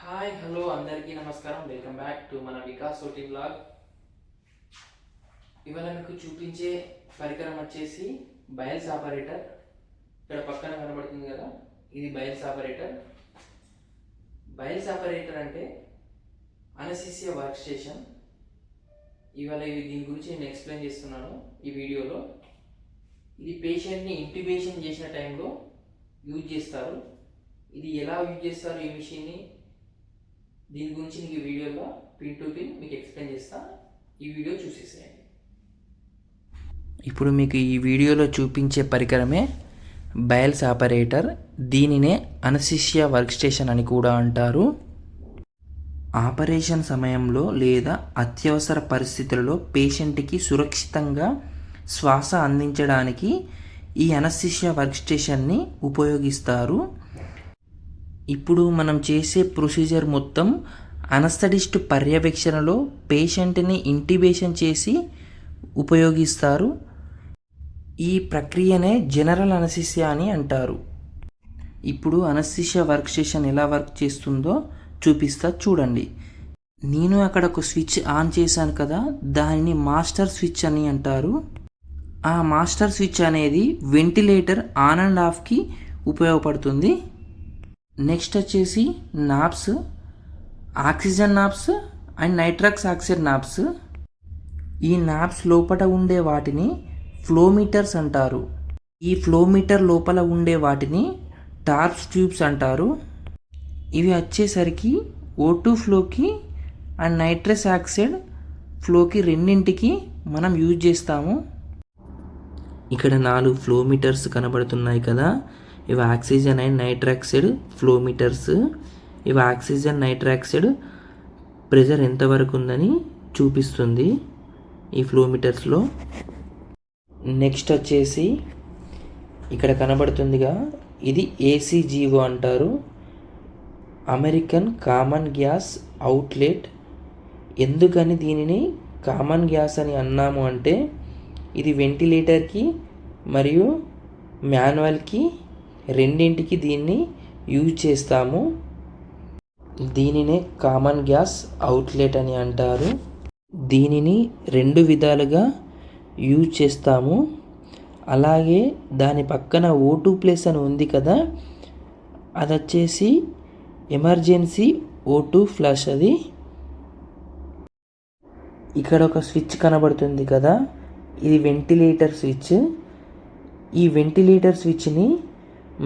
Hi hello అందరికీ నమస్కారం. Welcome back to మన వికాస్ ఓటీ బ్లాగ్. ఇవాళ మీకు చూపించే పరికరం వచ్చేసి బయల్స్ ఆపరేటర్. ఇక్కడ పక్కన కనబడుతుంది కదా, ఇది బయల్స్ ఆపరేటర్. బయల్స్ ఆపరేటర్ అంటే అనస్థీసియా వర్క్ స్టేషన్. ఇవాళ దీని గురించి నేను ఎక్స్ప్లెయిన్ చేస్తున్నాను ఈ వీడియోలో. ఇది పేషెంట్ని ఇంట్యుబేషన్ చేసిన టైంలో యూజ్ చేస్తారు. ఇది ఎలా యూజ్ చేస్తారు ఈ మిషన్ని, దీని గురించి మీకు వీడియోలో పిన్ టు పిన్ మీకు ఎక్స్ప్లెయిన్ చేస్తా. ఈ వీడియో చూసేసేయండి. ఇప్పుడు మీకు ఈ వీడియోలో చూపించే పరికరమే బయల్స్ ఆపరేటర్. దీనినే అనస్థీసియా వర్క్ స్టేషన్ అని కూడా అంటారు. ఆపరేషన్ సమయంలో లేదా అత్యవసర పరిస్థితులలో పేషెంట్కి సురక్షితంగా శ్వాస అందించడానికి ఈ అనస్థీసియా వర్క్ స్టేషన్ని ఉపయోగిస్తారు. ఇప్పుడు మనం చేసే ప్రొసీజర్ మొత్తం అనస్థెటిస్ట్ పర్యవేక్షణలో పేషెంట్ని ఇంట్యుబేషన్ చేసి ఉపయోగిస్తారు. ఈ ప్రక్రియనే జనరల్ అనస్థీసియా అని అంటారు. ఇప్పుడు అనస్థీసియా వర్క్ స్టేషన్ ఎలా వర్క్ చేస్తుందో చూపిస్తా, చూడండి. నేను అక్కడ ఒక స్విచ్ ఆన్ చేశాను కదా, దానిని మాస్టర్ స్విచ్ అని అంటారు. ఆ మాస్టర్ స్విచ్ అనేది వెంటిలేటర్ ఆన్ అండ్ ఆఫ్కి ఉపయోగపడుతుంది. నెక్స్ట్ వచ్చేసి knobs, oxygen knobs and nitrous oxide knobs. ఈ నాబ్స్ లోపల ఉండే వాటిని ఫ్లోమీటర్స్ అంటారు. ఈ ఫ్లోమీటర్ లోపల ఉండే వాటిని టార్ప్స్ ట్యూబ్స్ అంటారు. ఇవి వచ్చేసరికి O2 ఫ్లోకి అండ్ నైట్రస్ ఆక్సైడ్ ఫ్లోకి రెండింటికి మనం యూజ్ చేస్తాము. ఇక్కడ 4 ఫ్లోమీటర్స్ కనబడుతున్నాయి కదా, ఇవి ఆక్సిజన్ అండ్ నైట్రాక్సైడ్ ఫ్లోమీటర్స్. ఇవి ఆక్సిజన్ నైట్రాక్సైడ్ ప్రెషర్ ఎంతవరకు ఉందని చూపిస్తుంది ఈ ఫ్లోమీటర్స్లో. నెక్స్ట్ వచ్చేసి ఇక్కడ కనబడుతుందిగా, ఇది ACGO అంటారు, అమెరికన్ కామన్ గ్యాస్ అవుట్లెట్. ఎందుకని దీనిని కామన్ గ్యాస్ అని అన్నాము అంటే, ఇది వెంటిలేటర్కి మరియు మాన్యువల్కి రెండింటికి దీన్ని యూజ్ చేస్తాము. దీనినే కామన్ గ్యాస్ అవుట్లెట్ అని అంటారు. దీనిని 2 విధాలుగా యూజ్ చేస్తాము. అలాగే దాని పక్కన O2+ అని ఉంది కదా, అది వచ్చేసి ఎమర్జెన్సీ O2 ఫ్లష్. అది ఇక్కడ ఒక స్విచ్ కనబడుతుంది కదా, ఇది వెంటిలేటర్ స్విచ్. ఈ వెంటిలేటర్ స్విచ్ని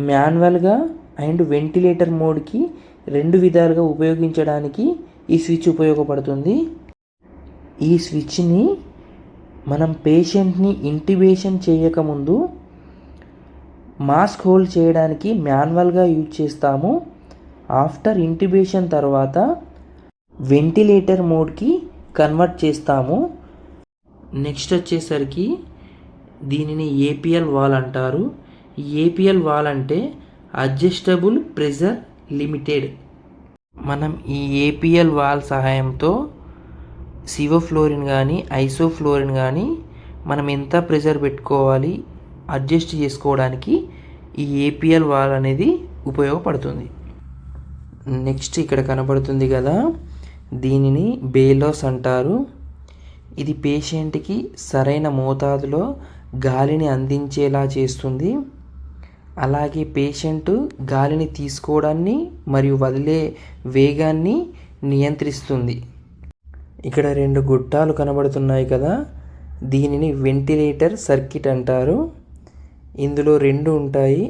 మాన్యువల్గా అండ్ వెంటిలేటర్ మోడ్కి 2 విధాలుగా ఉపయోగించడానికి ఈ స్విచ్ ఉపయోగపడుతుంది. ఈ స్విచ్ని మనం పేషెంట్ని ఇంట్యుబేషన్ చేయకముందు మాస్క్ హోల్డ్ చేయడానికి మాన్యువల్గా యూజ్ చేస్తాము. ఆఫ్టర్ ఇంట్యుబేషన్ తర్వాత వెంటిలేటర్ మోడ్కి కన్వర్ట్ చేస్తాము. నెక్స్ట్ వచ్చేసరికి దీనిని APL వాల్ అంటారు. APL వాల్ అంటే అడ్జస్టబుల్ ప్రెషర్ లిమిటెడ్. మనం ఈ APL వాల్ సహాయంతో సివోఫ్లోరిన్ కానీ ఐసోఫ్లోరిన్ కానీ మనం ఎంత ప్రెషర్ పెట్టుకోవాలి అడ్జస్ట్ చేసుకోవడానికి ఈ APL వాల్ అనేది ఉపయోగపడుతుంది. నెక్స్ట్ ఇక్కడ కనబడుతుంది కదా, దీనిని బేలోస్ అంటారు. ఇది పేషెంట్కి సరైన మోతాదులో గాలిని అందించేలా చేస్తుంది. అలాగే పేషెంట్ గాలిని తీసుకోవడాన్ని మరియు వదిలే వేగాన్ని నియంత్రిస్తుంది. ఇక్కడ 2 గుట్టాలు కనబడుతున్నాయి కదా, దీనిని వెంటిలేటర్ సర్క్యూట్ అంటారు. ఇందులో 2 ఉంటాయి,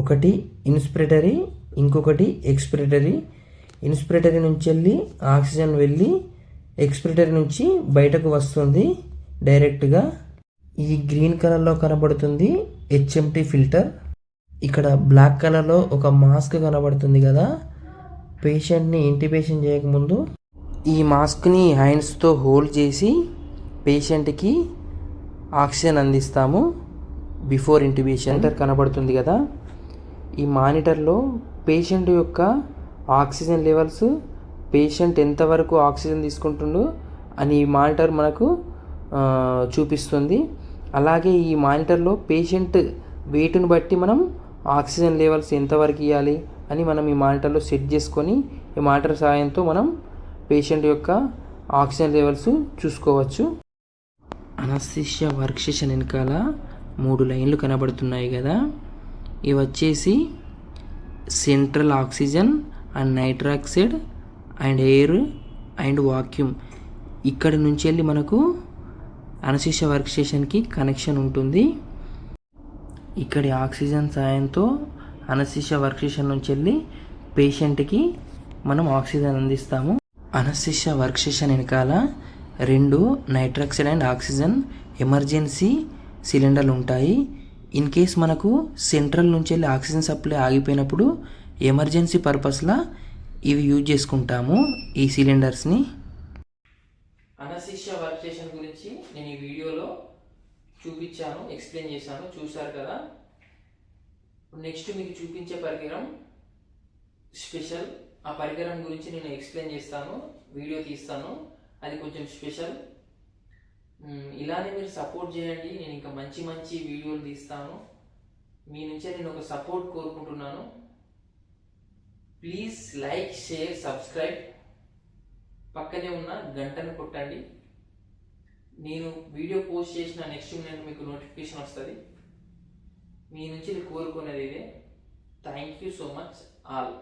ఒకటి ఇన్స్పిరేటరీ, ఇంకొకటి ఎక్స్పిరేటరీ. ఇన్స్పిరేటరీ నుంచి వెళ్ళి ఆక్సిజన్ వెళ్ళి ఎక్స్పిరేటరీ నుంచి బయటకు వస్తుంది డైరెక్ట్గా. ఈ గ్రీన్ కలర్లో కనబడుతుంది HMT ఫిల్టర్. ఇక్కడ బ్లాక్ కలర్లో ఒక మాస్క్ కనబడుతుంది కదా, పేషెంట్ని ఇంట్యుబేషన్ చేయకముందు ఈ మాస్క్ని హ్యాండ్స్తో హోల్డ్ చేసి పేషెంట్కి ఆక్సిజన్ అందిస్తాము బిఫోర్ ఇంట్యుబేషన్. మానిటర్ కనబడుతుంది కదా, ఈ మానిటర్లో పేషెంట్ యొక్క ఆక్సిజన్ లెవెల్స్, పేషెంట్ ఎంతవరకు ఆక్సిజన్ తీసుకుంటుండో అని ఈ మానిటర్ మనకు చూపిస్తుంది. అలాగే ఈ మానిటర్లో పేషెంట్ వెయిట్ను బట్టి మనం ఆక్సిజన్ లెవెల్స్ ఎంతవరకు ఇవ్వాలి, అని మనం ఈ మానిటర్లో సెట్ చేసుకొని ఈ మానిటర్ సహాయంతో మనం పేషెంట్ యొక్క ఆక్సిజన్ లెవెల్స్ చూసుకోవచ్చు. అనస్థీషియా వర్క్ స్టేషన్ వెనకాల 3 లైన్లు కనబడుతున్నాయి కదా, ఇవి వచ్చేసి central oxygen and nitrous oxide and air and vacuum. ఇక్కడి నుంచి వెళ్ళి మనకు అనస్థీషియా వర్క్ స్టేషన్కి కనెక్షన్ ఉంటుంది. ఇక్కడి ఆక్సిజన్ సాయంతో అనస్థీషియా వర్క్ స్టేషన్ నుంచి వెళ్ళి పేషెంట్కి మనం ఆక్సిజన్ అందిస్తాము. అనస్థీషియా వర్క్ స్టేషన్ వెనకాల 2 నైట్రాక్సైడ్ అండ్ ఆక్సిజన్ ఎమర్జెన్సీ సిలిండర్లు ఉంటాయి. ఇన్ కేస్ మనకు సెంట్రల్ నుంచి వెళ్ళి ఆక్సిజన్ సప్లై ఆగిపోయినప్పుడు ఎమర్జెన్సీ పర్పస్లా ఇవి యూజ్ చేసుకుంటాము ఈ సిలిండర్స్ని. అనస్థీషియా వర్క్ స్టేషన్ గురించి నేను ఈ వీడియోలో చూపించాను, ఎక్స్ప్లెయిన్ చేశాను, చూశారు కదా. నెక్స్ట్ మీకు చూపించే పరికరం స్పెషల్. ఆ పరికరం గురించి నేను ఎక్స్ప్లెయిన్ చేస్తాను, వీడియో తీస్తాను, అది కొంచెం స్పెషల్. ఇలానే మీరు సపోర్ట్ చేయండి, నేను ఇంకా మంచి మంచి వీడియోలు తీస్తాను. మీ నుంచే నేను ఒక సపోర్ట్ కోరుకుంటున్నాను. ప్లీజ్ లైక్, షేర్, సబ్స్క్రైబ్, పక్కనే ఉన్న గంటను కొట్టండి. నేను వీడియో పోస్ట్ చేసిన నెక్స్ట్ మినిట్ మీకు నోటిఫికేషన్ వస్తుంది. మీ నుంచి కోరుకునేది ఇదే. Thank you so much all.